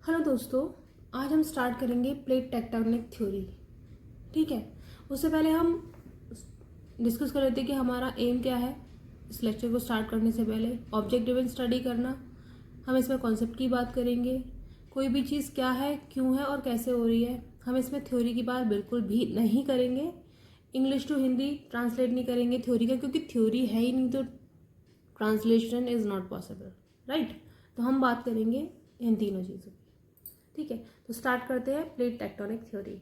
Hello दोस्तों, आज हम स्टार्ट करेंगे प्लेट टेक्टोनिक थ्योरी। ठीक है, उससे पहले हम डिस्कस कर लेते हैं कि हमारा एम क्या है। इस लेक्चर को स्टार्ट करने से पहले ऑब्जेक्ट ड्रिवन स्टडी करना, हम इसमें कॉन्सेप्ट की बात करेंगे, कोई भी चीज़ क्या है, क्यों है और कैसे हो रही है। हम इसमें थ्योरी की बात बिल्कुल भी नहीं करेंगे। इंग्लिश टू हिंदी ट्रांसलेट नहीं करेंगे थ्योरी का, क्योंकि थ्योरी है ही नहीं तो translation is not possible, right. तो हम बात करेंगे इन तीनों चीज़ों की। ठीक है, तो स्टार्ट करते हैं प्लेट टेक्टोनिक थ्योरी।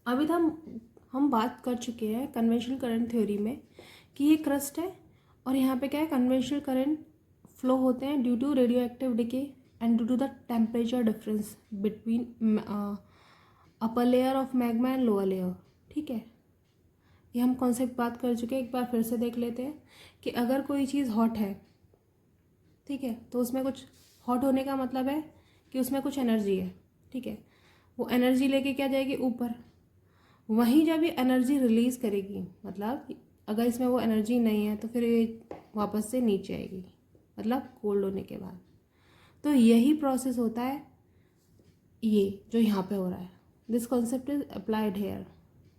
अभी तक हम बात कर चुके हैं कन्वेंशनल करंट थ्योरी में कि ये क्रस्ट है और यहाँ पे क्या है, कन्वेंशनल करंट फ्लो होते हैं due to radio active decay and due to the temperature difference between upper layer of magma and lower layer. ठीक है, ये हम कॉन्सेप्ट बात कर चुके हैं, एक बार फिर से देख लेते हैं कि अगर कोई चीज़ हॉट है, ठीक है, तो उसमें कुछ हॉट होने का मतलब है कि उसमें कुछ एनर्जी है। ठीक है, वो एनर्जी लेके क्या जाएगी, ऊपर। वहीं जब ये एनर्जी रिलीज करेगी, मतलब अगर इसमें वो एनर्जी नहीं है तो फिर ये वापस से नीचे आएगी, मतलब कोल्ड होने के बाद। तो यही प्रोसेस होता है, ये जो यहाँ पे हो रहा है। This concept is applied here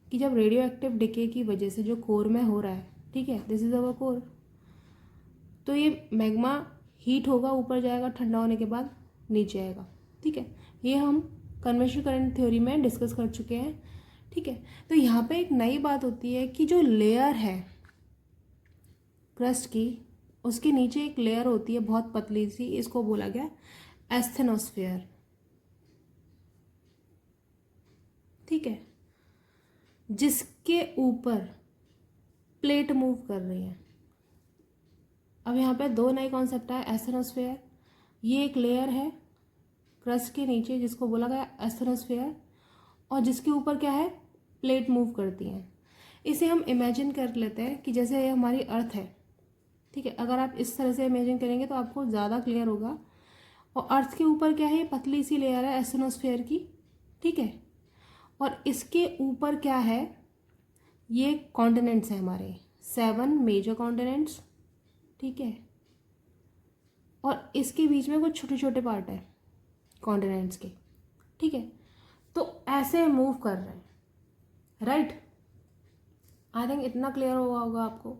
कि जब रेडियो एक्टिव डिके की वजह से जो कोर में हो रहा है, ठीक है, दिस इज अवर कोर, तो ये मैग्मा हीट होगा, ऊपर जाएगा, ठंडा होने के बाद नीचे आएगा। ठीक है, ये हम कन्वेंशनल करंट थ्योरी में डिस्कस कर चुके हैं। ठीक है, तो यहाँ पे एक नई बात होती है कि जो लेयर है क्रस्ट की, उसके नीचे एक लेयर होती है बहुत पतली सी, इसको बोला गया एस्थेनोस्फेयर। ठीक है, जिसके ऊपर प्लेट मूव कर रही है। अब यहाँ पे दो नए कॉन्सेप्ट है, एस्थेनोस्फेयर, ये एक लेयर है क्रस्ट के नीचे जिसको बोला गया एस्थेनोस्फेयर, और जिसके ऊपर क्या है, प्लेट मूव करती हैं। इसे हम इमेजिन कर लेते हैं कि जैसे ये हमारी अर्थ है। ठीक है, अगर आप इस तरह से इमेजिन करेंगे तो आपको ज़्यादा क्लियर होगा। और अर्थ के ऊपर क्या है, ये पतली सी लेयर है एस्थेनोस्फेयर की। ठीक है, और इसके ऊपर क्या है, ये कॉन्टिनेंट्स हैं हमारे, 7 मेजर कॉन्टिनेंट्स। ठीक है, और इसके बीच में कुछ छोटे छोटे पार्ट है कॉन्टिनेंट्स के। ठीक है, तो ऐसे मूव कर रहे हैं, राइट। आई थिंक इतना क्लियर हुआ होगा आपको।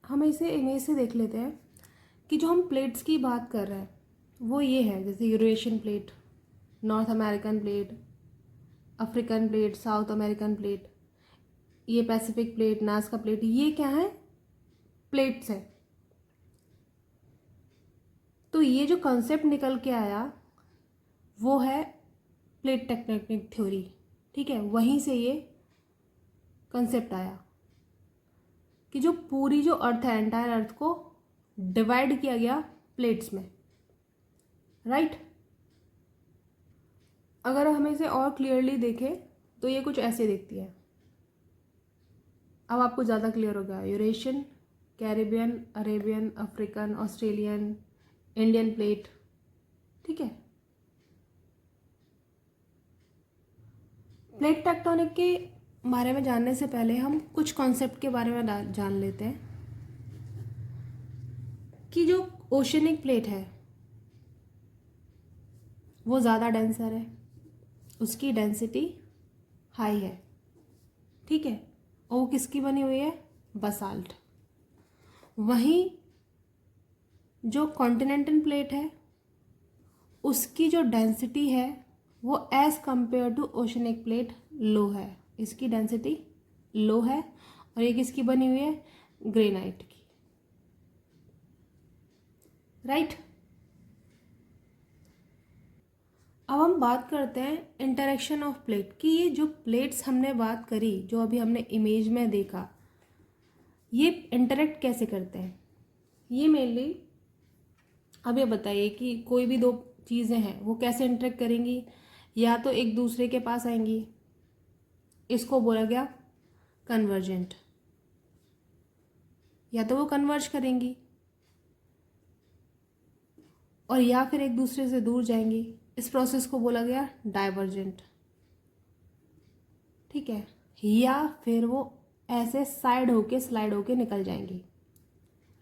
हम इसे इमेज से देख लेते हैं कि जो हम प्लेट्स की बात कर रहे हैं वो ये है, जैसे Eurasian plate, north American plate, African plate, south American plate, ये पैसिफिक प्लेट, नाज़का प्लेट, ये क्या है, प्लेट्स है। तो ये जो कॉन्सेप्ट निकल के आया वो है प्लेट टेक्टोनिक थ्योरी। ठीक है, वहीं से ये कंसेप्ट आया कि जो पूरी जो अर्थ है, एंटायर अर्थ को डिवाइड किया गया प्लेट्स में, राइट। अगर हम इसे और क्लियरली देखें तो ये कुछ ऐसे दिखती है। अब आपको ज़्यादा क्लियर हो गया, Eurasian, Caribbean, Arabian, African, Australian, Indian plate. ठीक है, प्लेट टेक्टोनिक के बारे में जानने से पहले हम कुछ कॉन्सेप्ट के बारे में जान लेते हैं कि जो ओशनिक प्लेट है वो ज़्यादा डेंसर है, उसकी डेंसिटी हाई है। ठीक है, और वो किसकी बनी हुई है, बसाल्ट। वहीं जो कॉन्टिनेंटल प्लेट है उसकी जो डेंसिटी है वो as compared to oceanic plate low है, इसकी डेंसिटी लो है। और ये किसकी बनी हुई है, ग्रेनाइट की, राइट। अब हम बात करते हैं इंटरेक्शन ऑफ प्लेट की। ये जो प्लेट्स हमने बात करी, जो अभी हमने इमेज में देखा, ये इंटरेक्ट कैसे करते हैं। ये मेनली, अब ये बताइए कि कोई भी दो चीज़ें हैं वो कैसे इंटरेक्ट करेंगी, या तो एक दूसरे के पास आएंगी, इसको बोला गया कन्वर्जेंट, या तो वो कन्वर्ज करेंगी, और या फिर एक दूसरे से दूर जाएंगी, इस प्रोसेस को बोला गया डाइवर्जेंट। ठीक है, या फिर वो ऐसे साइड होके स्लाइड होके निकल जाएंगी,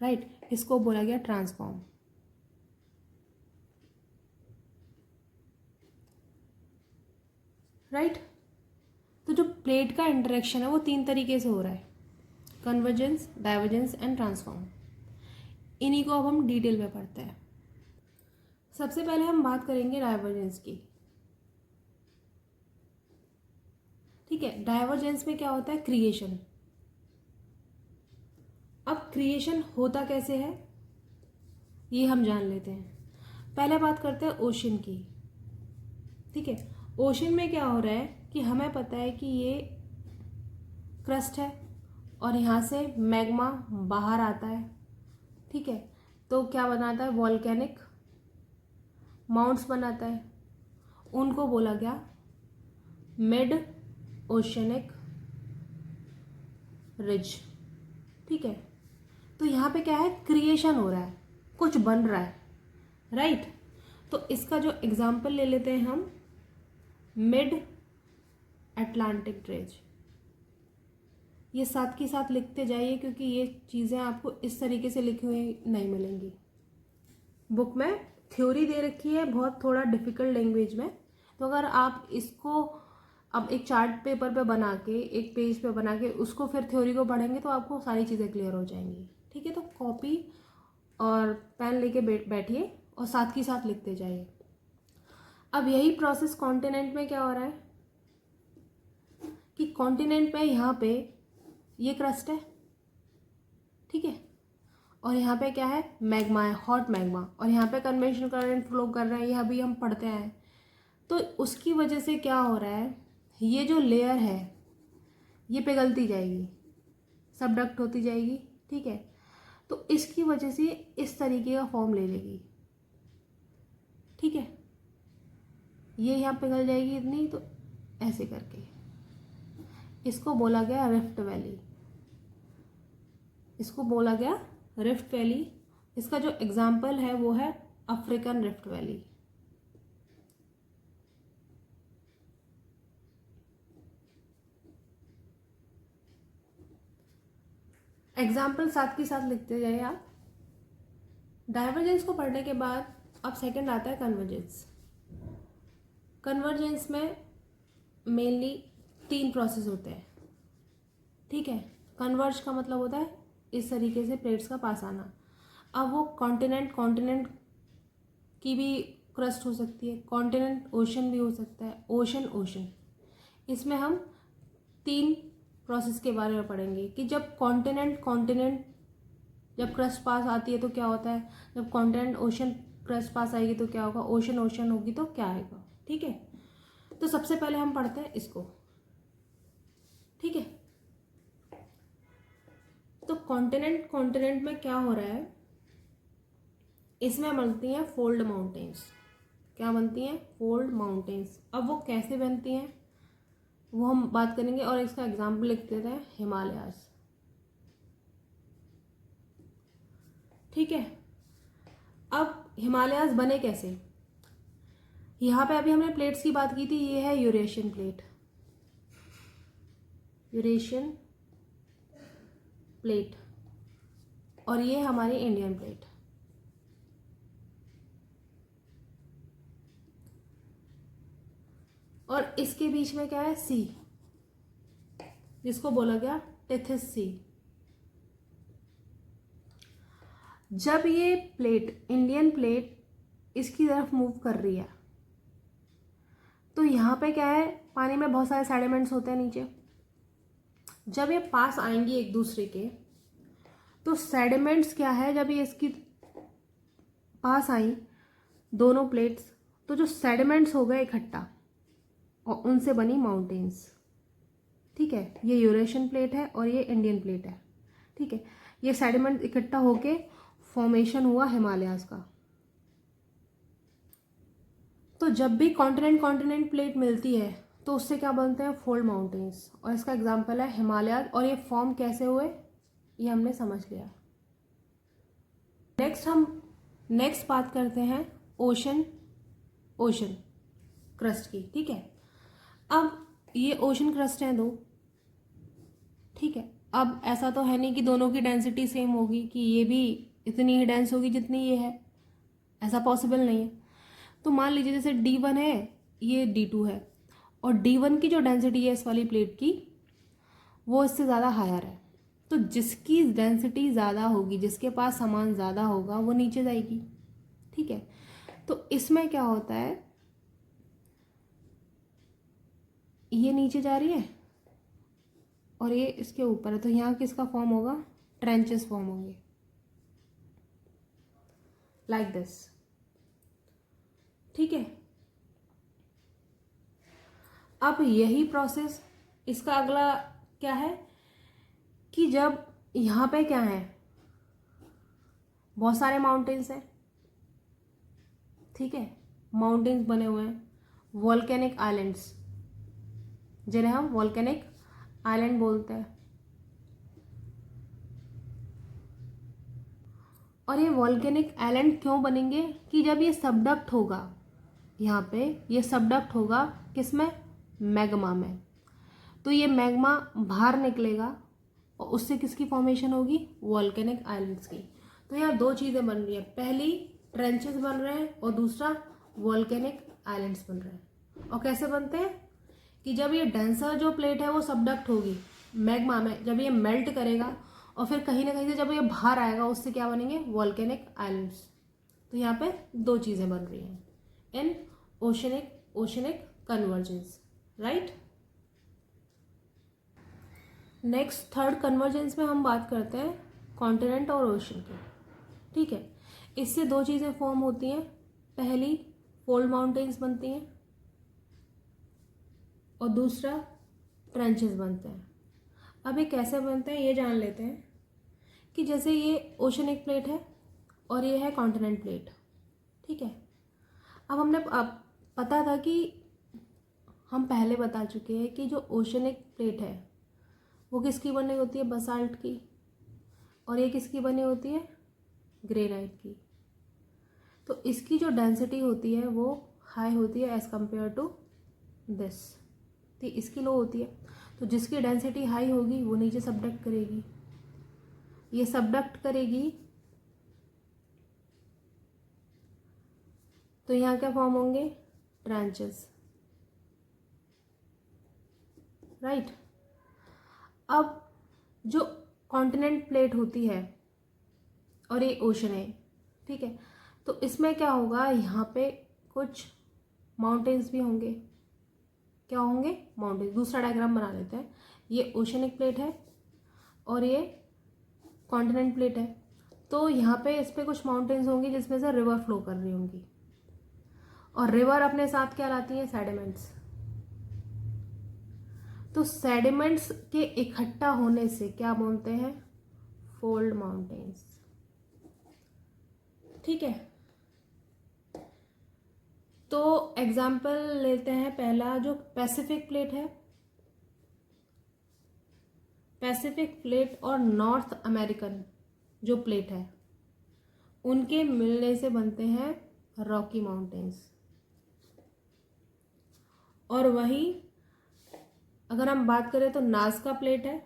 राइट, इसको बोला गया ट्रांसफॉर्म। राइट। तो जो प्लेट का इंटरेक्शन है वो 3 तरीके से हो रहा है, कन्वर्जेंस, डाइवर्जेंस एंड ट्रांसफॉर्म। इन्हीं को अब हम डिटेल में पढ़ते हैं। सबसे पहले हम बात करेंगे डाइवर्जेंस की। ठीक है, डाइवर्जेंस में क्या होता है, क्रिएशन। अब क्रिएशन होता कैसे है ये हम जान लेते हैं। पहले बात करते हैं ओशन की। ठीक है, ओशन में क्या हो रहा है कि हमें पता है कि ये क्रस्ट है और यहाँ से मैग्मा बाहर आता है। ठीक है, तो क्या बनाता है, वॉल्केनिक माउंट्स बनाता है। उनको बोला गया मिड ओशनिक रिज। ठीक है, तो यहाँ पे क्या है, क्रिएशन हो रहा है, कुछ बन रहा है, राइट। तो इसका जो एग्जाम्पल ले लेते हैं हम, मिड अटलांटिक ड्रेज। ये साथ के साथ लिखते जाइए क्योंकि ये चीज़ें आपको इस तरीके से लिखी हुई नहीं मिलेंगी। बुक में थ्योरी दे रखी है बहुत थोड़ा डिफिकल्ट लैंग्वेज में, तो अगर आप इसको अब एक चार्ट पेपर पे बना के, एक पेज पे बना के उसको फिर थ्योरी को पढ़ेंगे तो आपको सारी चीज़ें क्लियर हो जाएंगी। ठीक है, तो कॉपी और पेन लेके बैठिए और साथ के साथ लिखते जाइए। अब यही प्रोसेस कॉन्टिनेंट में क्या हो रहा है कि कॉन्टिनेंट में यहाँ पे ये क्रस्ट है, ठीक है, और यहाँ पे क्या है, मैग्मा है, हॉट मैग्मा, और यहाँ पे कन्वेक्शन करंट फ्लो कर रहा है, ये अभी हम पढ़ते हैं। तो उसकी वजह से क्या हो रहा है, ये जो लेयर है ये पिघलती जाएगी, सबडक्ट होती जाएगी। ठीक है, तो इसकी वजह से इस तरीके का फॉर्म ले लेगी। ठीक है, ये यहाँ पिघल जाएगी इतनी, तो ऐसे करके इसको बोला गया रिफ्ट वैली। इसको बोला गया रिफ्ट वैली। इसका जो एग्जाम्पल है वो है अफ्रीकन रिफ्ट वैली। एग्जाम्पल साथ के साथ लिखते जाइए आप। डाइवर्जेंस को पढ़ने के बाद अब सेकंड आता है कन्वर्जेंस। कन्वर्जेंस में मेनली 3 प्रोसेस होते हैं। ठीक है, कन्वर्ज का मतलब होता है इस तरीके से प्लेट्स का पास आना। अब वो कॉन्टिनेंट की भी क्रस्ट हो सकती है, कॉन्टिनेंट ओशन भी हो सकता है, ओशन। इसमें हम 3 प्रोसेस के बारे में पढ़ेंगे कि जब कॉन्टिनेंट जब क्रस्ट पास आती है तो क्या होता है, जब कॉन्टिनेंट ओशन क्रस्ट पास आएगी तो क्या होगा, ओशन होगी तो क्या आएगा। ठीक है, तो सबसे पहले हम पढ़ते हैं इसको। ठीक है, तो कॉन्टिनेंट में क्या हो रहा है, इसमें बनती हैं फोल्ड माउंटेन्स। क्या बनती हैं, फोल्ड माउंटेन्स। अब वो कैसे बनती हैं वो हम बात करेंगे, और इसका एग्जाम्पल लिख देते हैं हिमालयाज। ठीक है, अब हिमालयाज बने कैसे, यहाँ पे अभी हमने प्लेट्स की बात की थी, ये है यूरेशियन प्लेट, यूरेशियन प्लेट, और ये हमारी इंडियन प्लेट। और इसके बीच में क्या है, सी, जिसको बोला गया टेथिस सी। जब ये प्लेट, इंडियन प्लेट, इसकी तरफ मूव कर रही है तो यहाँ पे क्या है, पानी में बहुत सारे सेडिमेंट्स होते हैं नीचे। जब ये पास आएंगी एक दूसरे के, तो सेडिमेंट्स क्या है, जब ये इसकी पास आई दोनों प्लेट्स, तो जो सेडिमेंट्स हो गए इकट्ठा और उनसे बनी माउंटेन्स। ठीक है, ये यूरेशियन प्लेट है और ये इंडियन प्लेट है। ठीक है, ये सेडिमेंट इकट्ठा होके फॉर्मेशन हुआ हिमालयाज का। तो जब भी कॉन्टिनेंट प्लेट मिलती है तो उससे क्या बनते हैं, फोल्ड माउंटेन्स, और इसका एग्जांपल है हिमालयाज। और ये फॉर्म कैसे हुए ये हमने समझ लिया। नेक्स्ट बात करते हैं ओशन क्रस्ट की। ठीक है, अब ये ओशन क्रस्ट हैं 2। ठीक है, अब ऐसा तो है नहीं कि दोनों की डेंसिटी सेम होगी, कि ये भी इतनी ही डेंस होगी जितनी ये है, ऐसा पॉसिबल नहीं है। तो मान लीजिए जैसे D1 है, ये D2 है, और D1 की जो डेंसिटी है इस वाली प्लेट की वो इससे ज़्यादा हायर है। तो जिसकी डेंसिटी ज़्यादा होगी, जिसके पास सामान ज़्यादा होगा, वो नीचे जाएगी। ठीक है, तो इसमें क्या होता है, ये नीचे जा रही है और ये इसके ऊपर है, तो यहाँ किसका फॉर्म होगा, ट्रेंचेस फॉर्म होंगे लाइक दिस। ठीक है, अब यही प्रोसेस, इसका अगला क्या है कि जब यहाँ पे क्या है, बहुत सारे माउंटेन्स हैं। ठीक है, माउंटेन्स बने हुए हैं, वॉल्केनिक आइलैंड्स, जिन्हें हम वॉल्केनिक आइलैंड बोलते हैं। और ये वॉल्केनिक आइलैंड क्यों बनेंगे कि जब ये सबडक्ट होगा, यहाँ पे ये सबडक्ट होगा किसमें, मैग्मा में, तो ये मैग्मा बाहर निकलेगा और उससे किसकी फॉर्मेशन होगी, वॉल्केनिक आइलैंड्स की। तो यहाँ दो चीज़ें बन रही है, पहली ट्रेंचेस बन रहे हैं और दूसरा वॉल्केनिक आइलैंड्स बन रहे हैं। और कैसे बनते हैं कि जब ये डेंसर जो प्लेट है वो सबडक्ट होगी मैग्मा में, जब ये मेल्ट करेगा और फिर कहीं ना कहीं से जब ये बाहर आएगा उससे क्या बनेंगे, वॉल्केनिक आइलैंड्स। तो यहाँ पे दो चीज़ें बन रही हैं in oceanic convergence, right. Next third convergence में हम बात करते हैं कॉन्टिनेंट और ओशन की। ठीक है, इससे दो चीज़ें फॉर्म होती हैं, पहली फोल्ड माउंटेन्स बनती हैं और दूसरा ट्रेंचेस बनते हैं। अब ये कैसे बनते हैं ये जान लेते हैं कि जैसे ये ओशनिक प्लेट है और ये है कॉन्टिनेंट प्लेट। ठीक है, अब हमने पता था कि हम पहले बता चुके हैं कि जो ओशनिक प्लेट है वो किसकी बनी होती है, बसाल्ट की, और ये किसकी बनी होती है, ग्रेनाइट की। तो इसकी जो डेंसिटी होती है वो हाई होती है एज कंपेयर टू दिस, तो इसकी लो होती है। तो जिसकी डेंसिटी हाई होगी वो नीचे सबडक्ट करेगी, ये सबडक्ट करेगी, तो यहाँ क्या फॉर्म होंगे, ट्रेंचेस, राइट। अब जो कॉन्टिनेंट प्लेट होती है और ये ओशन है, ठीक है, तो इसमें क्या होगा, यहाँ पे कुछ माउंटेन्स भी होंगे। क्या होंगे, माउंटेन्स। दूसरा डायग्राम बना लेते हैं, ये ओशनिक प्लेट है और ये कॉन्टिनेंट प्लेट है। तो यहाँ पे इस पर कुछ माउंटेन्स होंगी जिसमें से रिवर फ्लो कर रही होंगी, और रिवर अपने साथ क्या लाती है, सेडिमेंट्स। तो सेडिमेंट्स के इकट्ठा होने से क्या बोलते हैं, फोल्ड माउंटेन्स। ठीक है, तो एग्जाम्पल लेते हैं, पहला जो पैसिफिक प्लेट है, पैसिफिक प्लेट और नॉर्थ अमेरिकन जो प्लेट है उनके मिलने से बनते हैं रॉकी माउंटेन्स। और वही अगर हम बात करें तो नाज़का प्लेट है,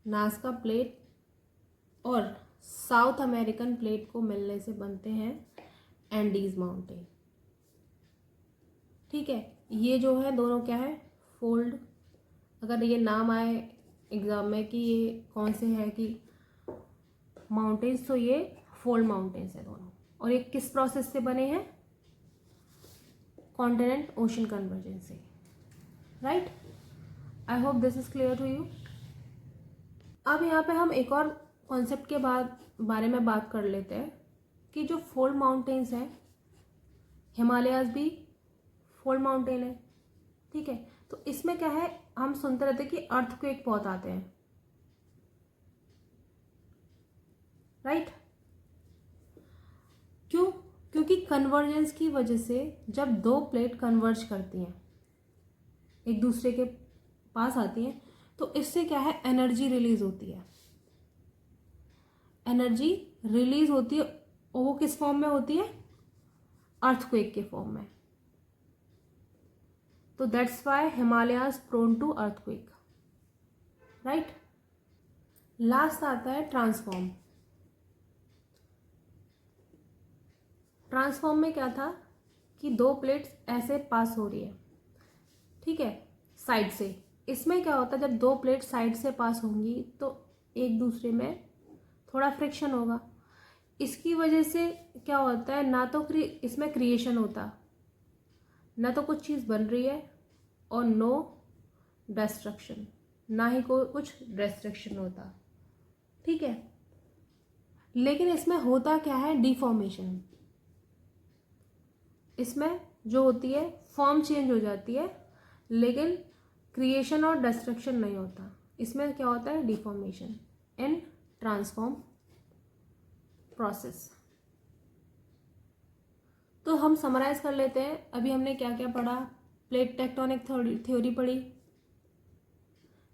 नाज़का प्लेट और साउथ अमेरिकन प्लेट को मिलने से बनते हैं एंडीज माउंटेन। ठीक है, ये जो है दोनों क्या है, फोल्ड। अगर ये नाम आए एग्जाम में कि ये कौन से है कि माउंटेन्स, तो ये फोल्ड माउंटेन्स है दोनों। और ये किस प्रोसेस से बने हैं, कॉन्टिनेंट ओशन कन्वर्जेंस से, right. I hope this is clear to you. अब यहाँ पे हम एक और कॉन्सेप्ट के बारे में बात कर लेते हैं कि जो फोल्ड माउंटेन्स हैं, हिमालयाज भी फोल्ड माउंटेन है। ठीक है, तो इसमें क्या है, हम सुनते रहते हैं कि अर्थक्वेक बहुत आते हैं, राइट। क्यों, क्योंकि कन्वर्जेंस की वजह से जब दो प्लेट कन्वर्ज करती हैं, एक दूसरे के पास आती हैं, तो इससे क्या है, एनर्जी रिलीज होती है। एनर्जी रिलीज होती है और वो किस फॉर्म में होती है, अर्थक्वेक के फॉर्म में। तो that's why Himalayas prone to earthquake, right. Last आता है ट्रांसफॉर्म। ट्रांसफॉर्म में क्या था कि दो प्लेट्स ऐसे पास हो रही है, ठीक है, साइड से। इसमें क्या होता है, जब दो प्लेट साइड से पास होंगी तो एक दूसरे में थोड़ा फ्रिक्शन होगा। इसकी वजह से क्या होता है, ना तो इसमें क्रिएशन होता, ना तो कुछ चीज़ बन रही है, और नो डिस्ट्रक्शन, ना ही कोई कुछ डिस्ट्रक्शन होता। ठीक है, लेकिन इसमें होता क्या है, डिफॉर्मेशन। इसमें जो होती है फॉर्म चेंज हो जाती है, लेकिन क्रिएशन और डिस्ट्रक्शन नहीं होता। इसमें क्या होता है, डिफॉर्मेशन एंड ट्रांसफॉर्म प्रोसेस। तो हम समराइज कर लेते हैं। अभी हमने क्या क्या पढ़ा, प्लेट टेक्टोनिक थ्योरी पढ़ी,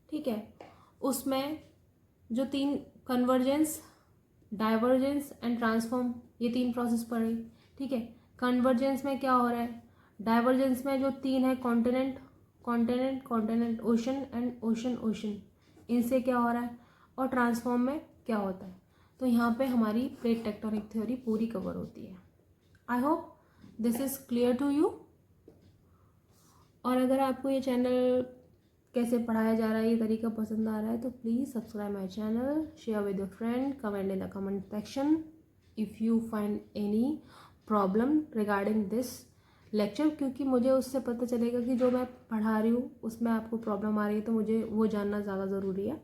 ठीक है। उसमें जो तीन, कन्वर्जेंस, डाइवर्जेंस एंड ट्रांसफॉर्म, ये तीन प्रोसेस पढ़े, ठीक है। कन्वर्जेंस में क्या हो रहा है, डाइवर्जेंस में जो तीन है, continent, continent, continent, ocean and ocean, ocean, इनसे क्या हो रहा है, और ट्रांसफॉर्म में क्या होता है। तो यहाँ पे हमारी प्लेट टेक्टोनिक थ्योरी पूरी कवर होती है। I hope this is clear to you. और अगर आपको ये चैनल कैसे पढ़ाया जा रहा है, ये तरीका पसंद आ रहा है, तो please subscribe my channel, share with your friend, comment in the comment section if you find any problem regarding this lecture, क्योंकि मुझे उससे पता चलेगा कि जो मैं पढ़ा रही हूँ उसमें आपको प्रॉब्लम आ रही है, तो मुझे वो जानना ज़्यादा ज़रूरी है।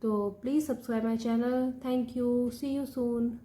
तो please subscribe my channel. Thank you, see you soon.